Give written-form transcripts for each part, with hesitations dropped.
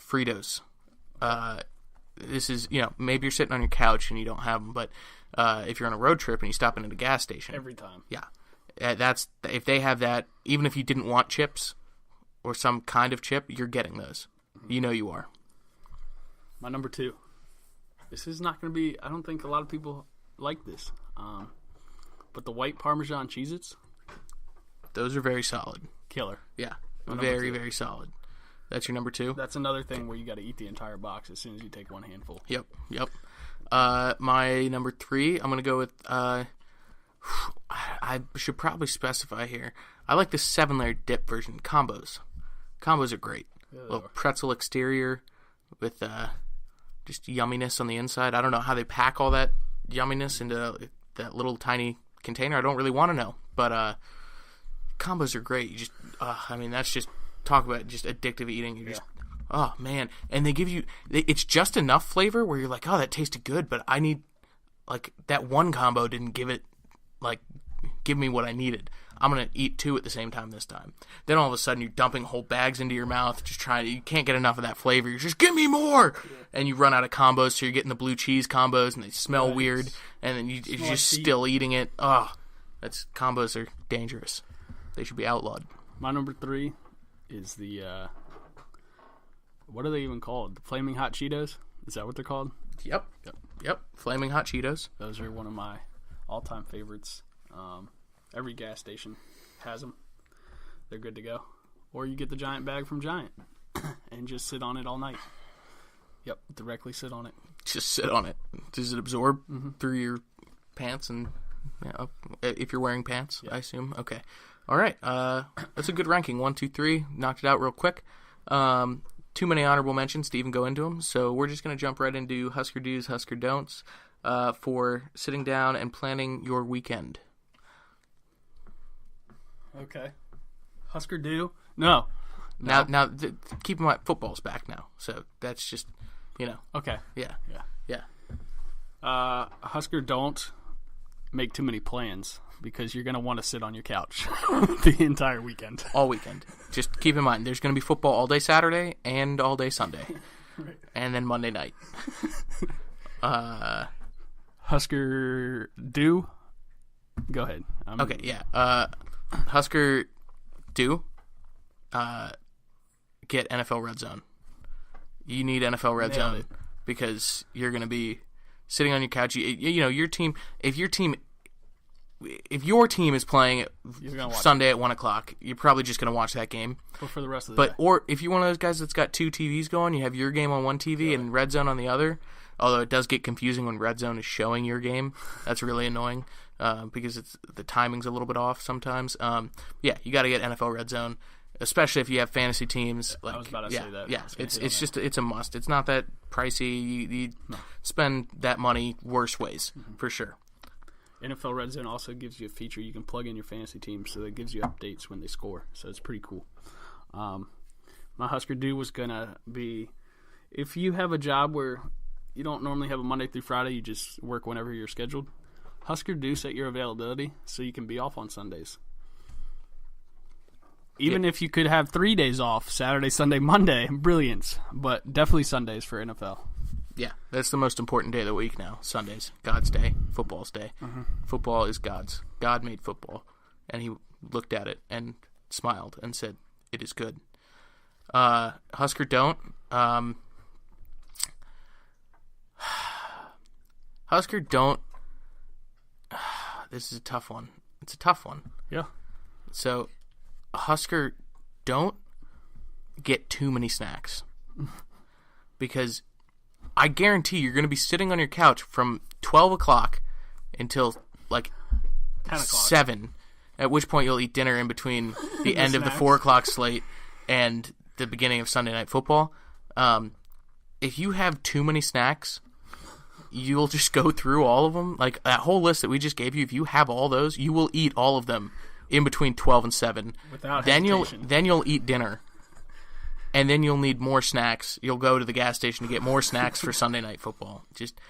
Fritos. This is, maybe you're sitting on your couch and you don't have them, but if you're on a road trip and you stop in at a gas station. Every time. Yeah. If they have that, even if you didn't want chips or some kind of chip, you're getting those. You know you are. My number 2. This is not going to be, I don't think a lot of people like this. But the white Parmesan Cheez-Its. Those are very solid. Killer. Yeah. Very, very solid. That's your number 2? That's another thing where you got to eat the entire box as soon as you take one handful. Yep. My number 3, I'm going to go with, I should probably specify here. I like the 7-layer dip version. Combos. Combos are great. Yeah, little pretzel exterior with just yumminess on the inside. I don't know how they pack all that yumminess into that little tiny container. I don't really want to know. But combos are great. You just, that's just, talk about just addictive eating. You just, oh man. And they give you, it's just enough flavor where you're like, oh, that tasted good, but I need, like, that one combo didn't give me what I needed. I'm going to eat 2 at the same time this time. Then all of a sudden you're dumping whole bags into your mouth, you can't get enough of that flavor. You're just, give me more! Yeah. And you run out of combos, so you're getting the blue cheese combos, and they smell weird, and then you're just still eating it. Oh, combos are dangerous. They should be outlawed. My number 3 is the, what are they even called? The Flaming Hot Cheetos? Is that what they're called? Yep. Flaming Hot Cheetos. Those are one of my all-time favorites. Every gas station has them. They're good to go. Or you get the giant bag from Giant and just sit on it all night. Yep, directly sit on it. Just sit on it. Does it absorb through your pants? And if you're wearing pants, I assume. Okay. All right. That's a good ranking. 1, 2, 3. Knocked it out real quick. Too many honorable mentions to even go into them. So we're just going to jump right into Husker Do's, Husker Don'ts for sitting down and planning your weekend. Okay. Husker Do? No. Now, keep in mind, football's back now. So that's just, Okay. Yeah. Husker Don't make too many plans because you're going to want to sit on your couch the entire weekend. All weekend. Just keep in mind, there's going to be football all day Saturday and all day Sunday. Right. And then Monday night. Husker Do? Go ahead. Okay, yeah. Husker Do get NFL Red Zone. You need NFL Red Zone because you're going to be sitting on your couch. Your team. If your team is playing Sunday at 1:00, you're probably just going to watch that game. Or for the rest of the day. Or if you're one of those guys that's got 2 TVs going, you have your game on one TV and Red Zone on the other. Although it does get confusing when Red Zone is showing your game. That's really annoying because the timing's a little bit off sometimes. You got to get NFL Red Zone, especially if you have fantasy teams. I was about to say that. Yeah, it's a must. It's not that pricey. You spend that money worse ways for sure. NFL Red Zone also gives you a feature you can plug in your fantasy team, so it gives you updates when they score. So it's pretty cool. My Husker Do was gonna be, if you have a job where you don't normally have a Monday through Friday, you just work whenever you're scheduled. Husker Do set your availability so you can be off on Sundays. Even if you could have 3 days off, Saturday, Sunday, Monday, brilliance. But definitely Sundays for NFL. Yeah, that's the most important day of the week now. Sundays, God's day, football's day. Football is God's. God made football. And he looked at it and smiled and said, it is good. Husker Don't. Husker Don't. This is a tough one. It's a tough one. Yeah. So, Husker Don't get too many snacks. Because I guarantee you're going to be sitting on your couch from 12 o'clock until like 10 o'clock. 7, at which point you'll eat dinner in between the end of the 4 o'clock slate and the beginning of Sunday Night Football. If you have too many snacks, you'll just go through all of them. Like that whole list that we just gave you, if you have all those, you will eat all of them in between 12 and 7. Without then hesitation. you'll eat dinner. And then you'll need more snacks. You'll go to the gas station to get more snacks for Sunday Night Football. Just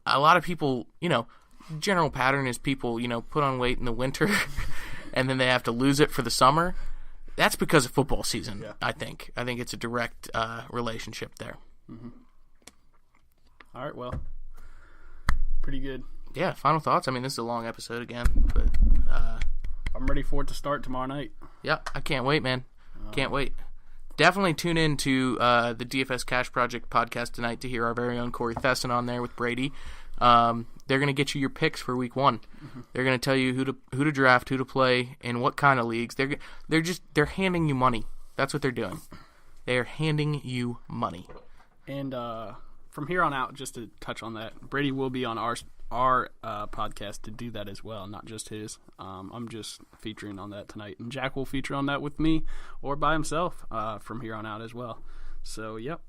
a lot of people, general pattern is people, put on weight in the winter and then they have to lose it for the summer. That's because of football season, Yeah. I think. I think it's a direct relationship there. Mm-hmm. All right, well, pretty good. Yeah, final thoughts. I mean, this is a long episode again, but I'm ready for it to start tomorrow night. yeah, I can't wait, man. Can't wait. Definitely tune in to the DFS Cash Project podcast tonight to hear our very own Corey Thesson on there with Brady. They're going to get you your picks for week 1. Mm-hmm. They're going to tell you who to draft, who to play, in what kind of leagues. They're handing you money. That's what they're doing. They are handing you money. And from here on out, just to touch on that, Brady will be on our podcast to do that as well, not just his. I'm just featuring on that tonight, and Jack will feature on that with me or by himself from here on out as well. So, yep.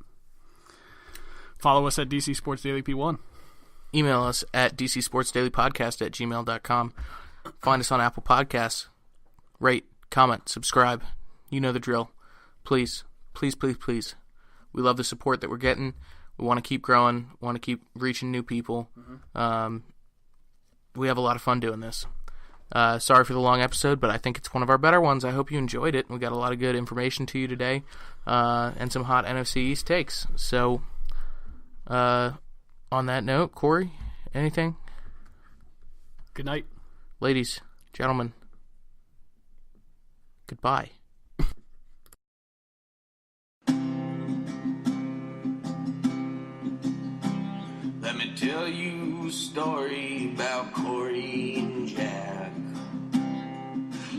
Follow us at DC Sports Daily P1. Email us at dcsportsdailypodcast@gmail.com. Find us on Apple Podcasts. Rate, comment, subscribe. You know the drill. Please, please, please, please. We love the support that we're getting. We want to keep growing. Want to keep reaching new people. Mm-hmm. We have a lot of fun doing this. Sorry for the long episode, but I think it's one of our better ones. I hope you enjoyed it. We got a lot of good information to you today, and some hot NFC East takes. So, on that note, Corey, anything? Good night. Ladies, gentlemen, goodbye. Let me tell you a story about Corey and Jack.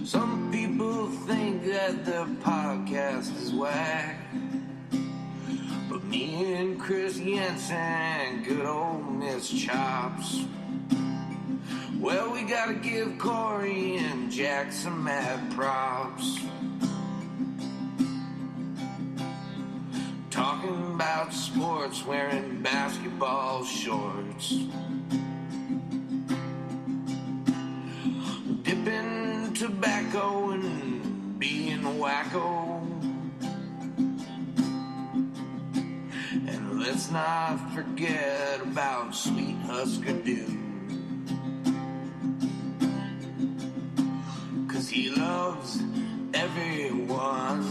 Some people think that their podcast is whack, but me and Chris Jensen, good old Miss Chops, well, we gotta give Corey and Jack some mad props. Talking about sports, wearing basketball shorts, dipping tobacco and being wacko. And let's not forget about Sweet Husker Du, 'cause he loves everyone,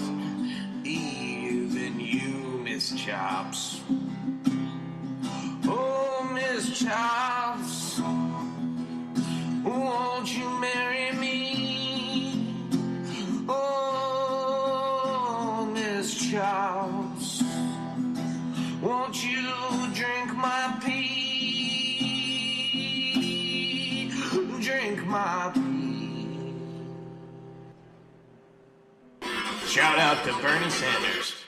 even you, Miss Chops. Oh, Miss Chops, won't you marry me? Oh, Miss Chops, won't you drink my pee? Drink my pee. Shout out to Bernie Sanders.